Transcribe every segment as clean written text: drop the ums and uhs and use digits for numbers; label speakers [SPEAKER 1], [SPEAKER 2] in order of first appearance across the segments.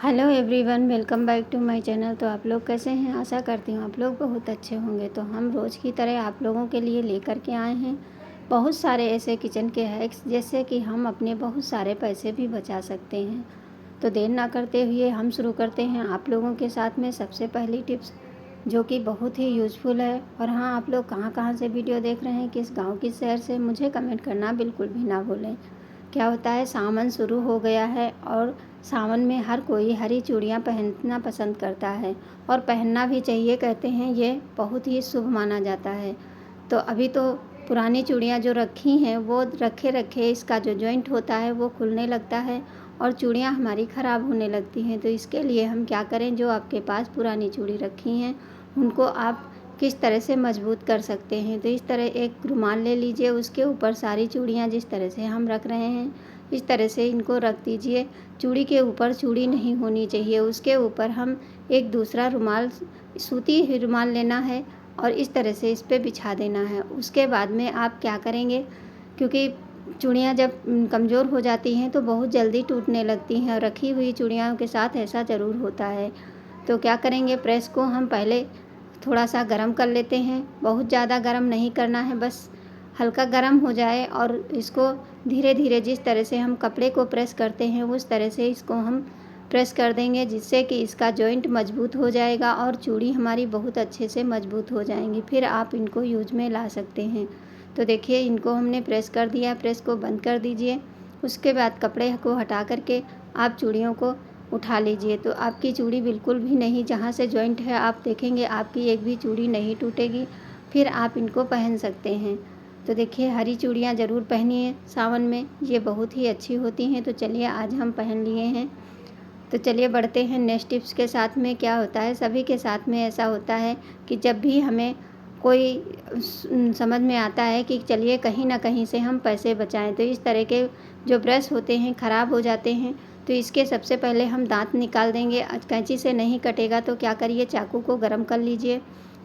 [SPEAKER 1] Hello everyone, welcome back to my channel. तो आप लोग कैसे हैं? आशा करती हूँ आप लोग बहुत अच्छे होंगे। तो हम रोज़ की तरह आप लोगों के लिए लेकर के आए हैं बहुत सारे ऐसे किचन के हैक्स, जैसे कि हम अपने बहुत सारे पैसे भी बचा सकते हैं। तो देर ना करते हुए हम शुरू करते हैं आप लोगों के साथ में सबसे पहली टिप्स, जो कि बहुत ही यूज़फुल है। और हाँ, आप लोग कहाँ कहाँ से वीडियो देख रहे हैं, किस गाँव किस शहर से, मुझे कमेंट करना बिल्कुल भी ना भूलें। क्या होता है, सावन शुरू हो गया है और सावन में हर कोई हरी चूड़ियाँ पहनना पसंद करता है और पहनना भी चाहिए। कहते हैं ये बहुत ही शुभ माना जाता है। तो अभी तो पुरानी चूड़ियाँ जो रखी हैं वो रखे रखे इसका जो जॉइंट होता है वो खुलने लगता है और चूड़ियाँ हमारी ख़राब होने लगती हैं। तो इसके लिए हम क्या करें, जो आपके पास पुरानी चूड़ी रखी हैं उनको आप किस तरह से मजबूत कर सकते हैं। तो इस तरह एक रुमाल ले लीजिए, उसके ऊपर सारी चूड़ियाँ जिस तरह से हम रख रहे हैं इस तरह से इनको रख दीजिए। चूड़ी के ऊपर चूड़ी नहीं होनी चाहिए, उसके ऊपर हम एक दूसरा रुमाल, सूती ही रुमाल लेना है और इस तरह से इस पे बिछा देना है। उसके बाद में आप क्या करेंगे, क्योंकि चूड़ियाँ जब कमज़ोर हो जाती हैं तो बहुत जल्दी टूटने लगती हैं और रखी हुई चूड़ियों के साथ ऐसा ज़रूर होता है। तो क्या करेंगे, प्रेस को हम पहले थोड़ा सा गरम कर लेते हैं। बहुत ज़्यादा गरम नहीं करना है, बस हल्का गरम हो जाए और इसको धीरे धीरे जिस तरह से हम कपड़े को प्रेस करते हैं उस तरह से इसको हम प्रेस कर देंगे, जिससे कि इसका जॉइंट मजबूत हो जाएगा और चूड़ी हमारी बहुत अच्छे से मजबूत हो जाएंगी। फिर आप इनको यूज में ला सकते हैं। तो देखिए, इनको हमने प्रेस कर दिया, प्रेस को बंद कर दीजिए। उसके बाद कपड़े को हटा करके आप चूड़ियों को उठा लीजिए। तो आपकी चूड़ी बिल्कुल भी नहीं, जहाँ से जॉइंट है आप देखेंगे आपकी एक भी चूड़ी नहीं टूटेगी। फिर आप इनको पहन सकते हैं। तो देखिए, हरी चूड़ियाँ ज़रूर पहनिए सावन में, ये बहुत ही अच्छी होती हैं। तो चलिए, आज हम पहन लिए हैं। तो चलिए बढ़ते हैं नेक्स्ट टिप्स के साथ में। क्या होता है, सभी के साथ में ऐसा होता है कि जब भी हमें कोई समझ में आता है कि चलिए कहीं ना कहीं से हम पैसे बचाएं, तो इस तरह के जो ब्रश होते हैं ख़राब हो जाते हैं। तो इसके सबसे पहले हम दांत निकाल देंगे। कैंची से नहीं कटेगा तो क्या करिए, चाकू को गर्म कर लीजिए।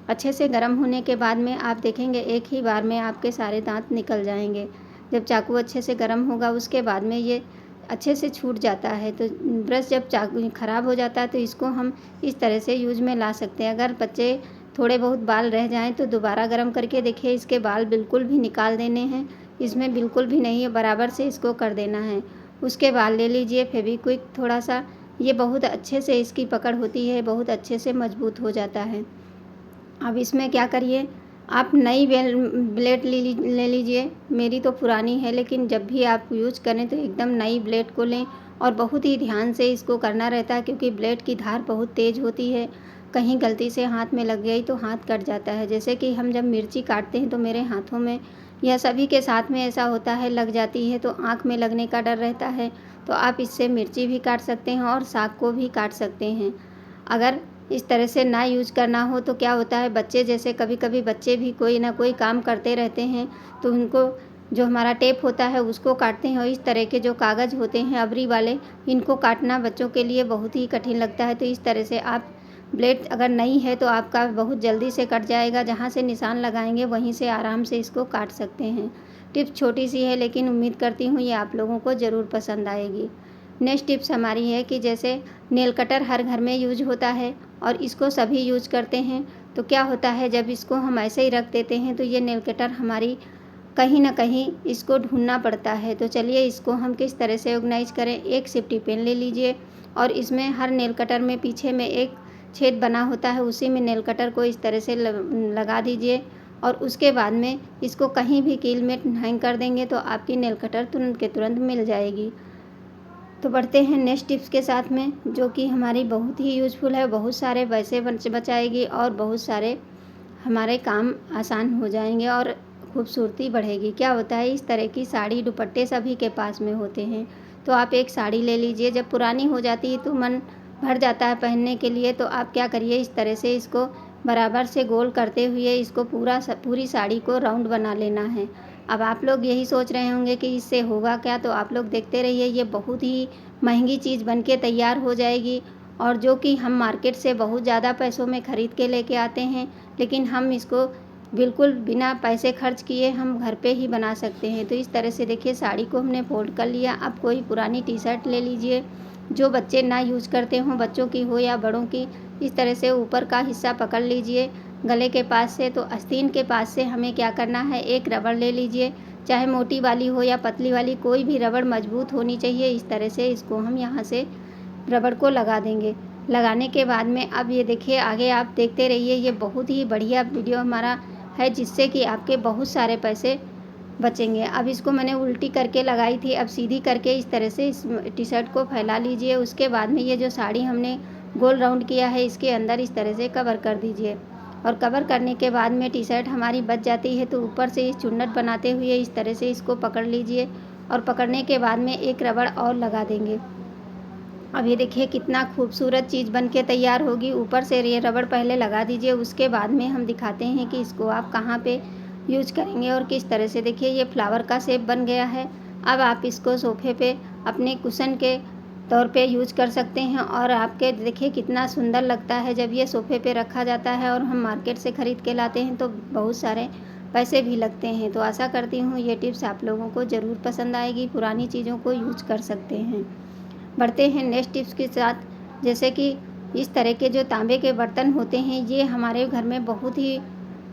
[SPEAKER 1] अच्छे से गर्म होने के बाद में आप देखेंगे एक ही बार में आपके सारे दांत निकल जाएंगे। जब चाकू अच्छे से गर्म होगा उसके बाद में ये अच्छे से छूट जाता है। तो ब्रश जब चाकू ख़राब हो जाता है तो इसको हम इस तरह से यूज में ला सकते हैं। अगर बच्चे थोड़े बहुत बाल रह जाएं तो दोबारा गर्म करके देखिए, इसके बाल बिल्कुल भी निकाल देने हैं, इसमें बिल्कुल भी नहीं है, बराबर से इसको कर देना है। उसके बाद ले लीजिए फेविक्विक थोड़ा सा, ये बहुत अच्छे से इसकी पकड़ होती है, बहुत अच्छे से मजबूत हो जाता है। अब इसमें क्या करिए, आप नई ब्लेड ले लीजिए। मेरी तो पुरानी है, लेकिन जब भी आप यूज करें तो एकदम नई ब्लेड को लें और बहुत ही ध्यान से इसको करना रहता है, क्योंकि ब्लेड की धार बहुत तेज़ होती है। कहीं गलती से हाथ में लग गई तो हाथ कट जाता है। जैसे कि हम जब मिर्ची काटते हैं तो मेरे हाथों में, या सभी के साथ में ऐसा होता है, लग जाती है तो आँख में लगने का डर रहता है। तो आप इससे मिर्ची भी काट सकते हैं और साग को भी काट सकते हैं। अगर इस तरह से ना यूज करना हो तो क्या होता है, बच्चे जैसे कभी कभी बच्चे भी कोई ना कोई काम करते रहते हैं तो उनको जो हमारा टेप होता है उसको काटते हैं, और इस तरह के जो कागज़ होते हैं अबरी वाले, इनको काटना बच्चों के लिए बहुत ही कठिन लगता है। तो इस तरह से आप ब्लेड अगर नहीं है तो आपका बहुत जल्दी से कट जाएगा। जहाँ से निशान लगाएंगे वहीं से आराम से इसको काट सकते हैं। टिप्स छोटी सी है, लेकिन उम्मीद करती हूँ ये आप लोगों को ज़रूर पसंद आएगी। नेक्स्ट टिप्स हमारी है कि जैसे नेल कटर हर घर में यूज होता है और इसको सभी यूज करते हैं। तो क्या होता है, जब इसको हम ऐसे ही रख देते हैं तो ये नेल कटर हमारी कहीं ना कहीं इसको ढूंढना पड़ता है। तो चलिए इसको हम किस तरह से ऑर्गेनाइज करें। एक सेफ्टी पेन ले लीजिए और इसमें हर नेल कटर में पीछे में एक छेद बना होता है, उसी में नेल कटर को इस तरह से लगा दीजिए और उसके बाद में इसको कहीं भी कील में हैंग कर देंगे तो आपकी नेल कटर तुरंत के तुरंत मिल जाएगी। तो बढ़ते हैं नेक्स्ट टिप्स के साथ में, जो कि हमारी बहुत ही यूज़फुल है। बहुत सारे पैसे बचाएगी और बहुत सारे हमारे काम आसान हो जाएंगे और खूबसूरती बढ़ेगी। क्या होता है, इस तरह की साड़ी दुपट्टे सभी के पास में होते हैं। तो आप एक साड़ी ले लीजिए, जब पुरानी हो जाती है तो मन भर जाता है पहनने के लिए। तो आप क्या करिए, इस तरह से इसको बराबर से गोल करते हुए इसको पूरी साड़ी को राउंड बना लेना है। अब आप लोग यही सोच रहे होंगे कि इससे होगा क्या, तो आप लोग देखते रहिए। ये बहुत ही महंगी चीज़ बन के तैयार हो जाएगी और जो कि हम मार्केट से बहुत ज़्यादा पैसों में ख़रीद के लेके आते हैं, लेकिन हम इसको बिल्कुल बिना पैसे खर्च किए हम घर पे ही बना सकते हैं। तो इस तरह से देखिए, साड़ी को हमने फोल्ड कर लिया। अब कोई पुरानी टी शर्ट ले लीजिए, जो बच्चे ना यूज करते हों, बच्चों की हो या बड़ों की, इस तरह से ऊपर का हिस्सा पकड़ लीजिए गले के पास से। तो आस्तीन के पास से हमें क्या करना है, एक रबड़ ले लीजिए, चाहे मोटी वाली हो या पतली वाली, कोई भी रबड़ मजबूत होनी चाहिए। इस तरह से इसको हम यहाँ से रबड़ को लगा देंगे। लगाने के बाद में अब ये देखिए, आगे आप देखते रहिए, ये बहुत ही बढ़िया वीडियो हमारा है जिससे कि आपके बहुत सारे पैसे बचेंगे। अब इसको मैंने उल्टी करके लगाई थी, अब सीधी करके इस तरह से इस टी शर्ट को फैला लीजिए। उसके बाद में ये जो साड़ी हमने गोल राउंड किया है, इसके अंदर इस तरह से कवर कर दीजिए। और कवर करने के बाद में टी शर्ट हमारी बच जाती है, तो ऊपर से इस चुन्नट बनाते हुए इस तरह से इसको पकड़ लीजिए। और पकड़ने के बाद में एक रबड़ और लगा देंगे। अब ये देखिए कितना खूबसूरत चीज़ बन के तैयार होगी। ऊपर से ये रबड़ पहले लगा दीजिए, उसके बाद में हम दिखाते हैं कि इसको आप कहाँ पे यूज करेंगे और किस तरह से। देखिए ये फ्लावर का शेप बन गया है। अब आप इसको सोफे पे अपने कुशन के तौर पे यूज कर सकते हैं। और आपके देखिए कितना सुंदर लगता है जब ये सोफे पे रखा जाता है, और हम मार्केट से ख़रीद के लाते हैं तो बहुत सारे पैसे भी लगते हैं। तो आशा करती हूँ ये टिप्स आप लोगों को ज़रूर पसंद आएगी। पुरानी चीज़ों को यूज कर सकते हैं। बढ़ते हैं नेक्स्ट टिप्स के साथ। जैसे कि इस तरह के जो तांबे के बर्तन होते हैं, ये हमारे घर में बहुत ही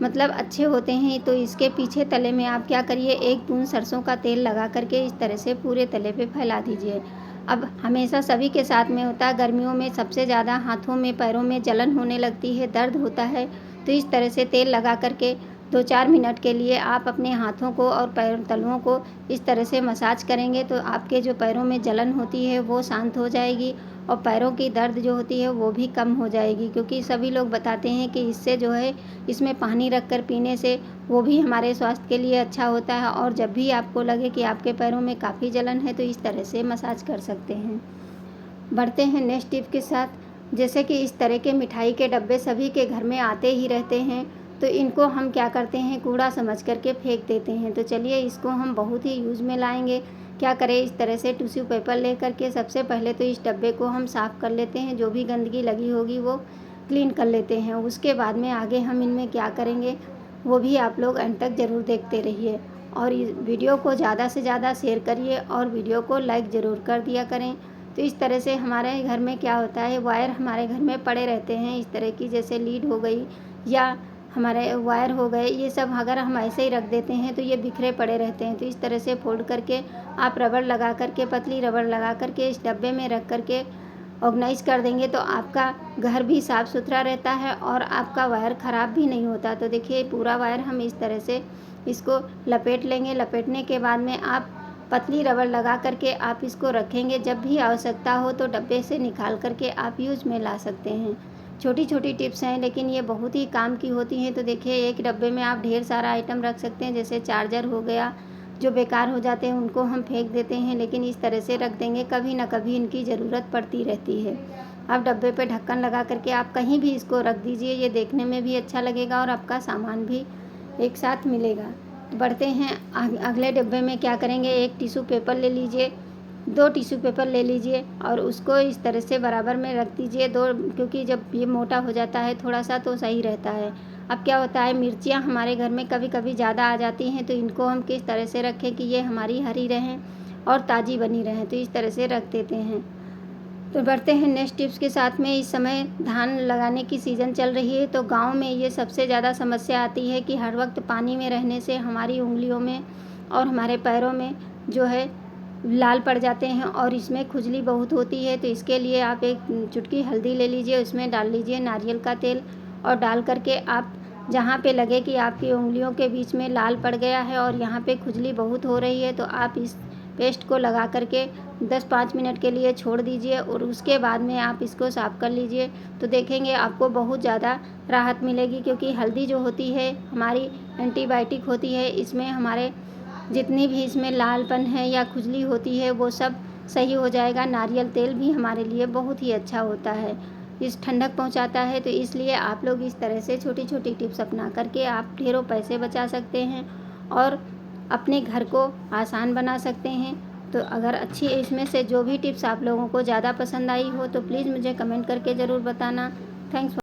[SPEAKER 1] मतलब अच्छे होते हैं। तो इसके पीछे तले में आप क्या करिए, एक बूंद सरसों का तेल लगा करके इस तरह से पूरे तले पे फैला दीजिए। अब हमेशा सभी के साथ में होता है, गर्मियों में सबसे ज़्यादा हाथों में पैरों में जलन होने लगती है, दर्द होता है। तो इस तरह से तेल लगा करके 2-4 मिनट के लिए आप अपने हाथों को और पैर तलुओं को इस तरह से मसाज करेंगे, तो आपके जो पैरों में जलन होती है वो शांत हो जाएगी, और पैरों की दर्द जो होती है वो भी कम हो जाएगी। क्योंकि सभी लोग बताते हैं कि इससे जो है, इसमें पानी रख कर पीने से वो भी हमारे स्वास्थ्य के लिए अच्छा होता है। और जब भी आपको लगे कि आपके पैरों में काफ़ी जलन है, तो इस तरह से मसाज कर सकते हैं। बढ़ते हैं नेक्स्ट टिप के साथ। जैसे कि इस तरह के मिठाई के डब्बे सभी के घर में आते ही रहते हैं, तो इनको हम क्या करते हैं, कूड़ा समझ करके फेंक देते हैं। तो चलिए इसको हम बहुत ही यूज़ में लाएंगे। क्या करें, इस तरह से टिश्यू पेपर ले करके सबसे पहले तो इस डब्बे को हम साफ़ कर लेते हैं, जो भी गंदगी लगी होगी वो क्लीन कर लेते हैं। उसके बाद में आगे हम इनमें क्या करेंगे, वो भी आप लोग एंड तक ज़रूर देखते रहिए। और इस वीडियो को ज़्यादा से ज़्यादा शेयर करिए, और वीडियो को लाइक ज़रूर कर दिया करें। तो इस तरह से हमारे घर में क्या होता है, वायर हमारे घर में पड़े रहते हैं इस तरह की, जैसे लीड हो गई या हमारे वायर हो गए, ये सब अगर हम ऐसे ही रख देते हैं तो ये बिखरे पड़े रहते हैं। तो इस तरह से फोल्ड करके आप रबड़ लगा करके, पतली रबड़ लगा करके इस डब्बे में रख करके ऑर्गेनाइज कर देंगे, तो आपका घर भी साफ़ सुथरा रहता है और आपका वायर ख़राब भी नहीं होता। तो देखिए पूरा वायर हम इस तरह से इसको लपेट लेंगे। लपेटने के बाद में आप पतली रबड़ लगा करके आप इसको रखेंगे। जब भी आवश्यकता हो तो डब्बे से निकाल करके आप यूज में ला सकते हैं। छोटी छोटी टिप्स हैं, लेकिन ये बहुत ही काम की होती हैं। तो देखिए एक डब्बे में आप ढेर सारा आइटम रख सकते हैं, जैसे चार्जर हो गया, जो बेकार हो जाते हैं उनको हम फेंक देते हैं, लेकिन इस तरह से रख देंगे, कभी ना कभी इनकी ज़रूरत पड़ती रहती है। आप डब्बे पे ढक्कन लगा करके आप कहीं भी इसको रख दीजिए, ये देखने में भी अच्छा लगेगा और आपका सामान भी एक साथ मिलेगा। बढ़ते हैं अगले डिब्बे में। क्या करेंगे, एक टिश्यू पेपर ले लीजिए, 2 टिश्यू पेपर ले लीजिए और उसको इस तरह से बराबर में रख दीजिए 2, क्योंकि जब ये मोटा हो जाता है थोड़ा सा तो सही रहता है। अब क्या होता है, मिर्चियाँ हमारे घर में कभी कभी ज़्यादा आ जाती हैं, तो इनको हम किस तरह से रखें कि ये हमारी हरी रहें और ताज़ी बनी रहें, तो इस तरह से रख देते हैं। तो बढ़ते हैं नेक्स्ट टिप्स के साथ में। इस समय धान लगाने की सीज़न चल रही है, तो गांव में ये सबसे ज़्यादा समस्या आती है कि हर वक्त पानी में रहने से हमारी उंगलियों में और हमारे पैरों में जो है लाल पड़ जाते हैं और इसमें खुजली बहुत होती है। तो इसके लिए आप एक चुटकी हल्दी ले लीजिए, उसमें डाल लीजिए नारियल का तेल, और डाल करके आप जहाँ पे लगे कि आपकी उंगलियों के बीच में लाल पड़ गया है और यहाँ पे खुजली बहुत हो रही है, तो आप इस पेस्ट को लगा करके 10-5 मिनट के लिए छोड़ दीजिए और उसके बाद में आप इसको साफ़ कर लीजिए। तो देखेंगे आपको बहुत ज़्यादा राहत मिलेगी, क्योंकि हल्दी जो होती है हमारी एंटीबायोटिक होती है। इसमें हमारे जितनी भी इसमें लालपन है या खुजली होती है वो सब सही हो जाएगा। नारियल तेल भी हमारे लिए बहुत ही अच्छा होता है, इस ठंडक पहुंचाता है। तो इसलिए आप लोग इस तरह से छोटी छोटी टिप्स अपना करके आप ढेरों पैसे बचा सकते हैं और अपने घर को आसान बना सकते हैं। तो अगर अच्छी इसमें से जो भी टिप्स आप लोगों को ज़्यादा पसंद आई हो तो प्लीज़ मुझे कमेंट करके ज़रूर बताना। थैंक्स।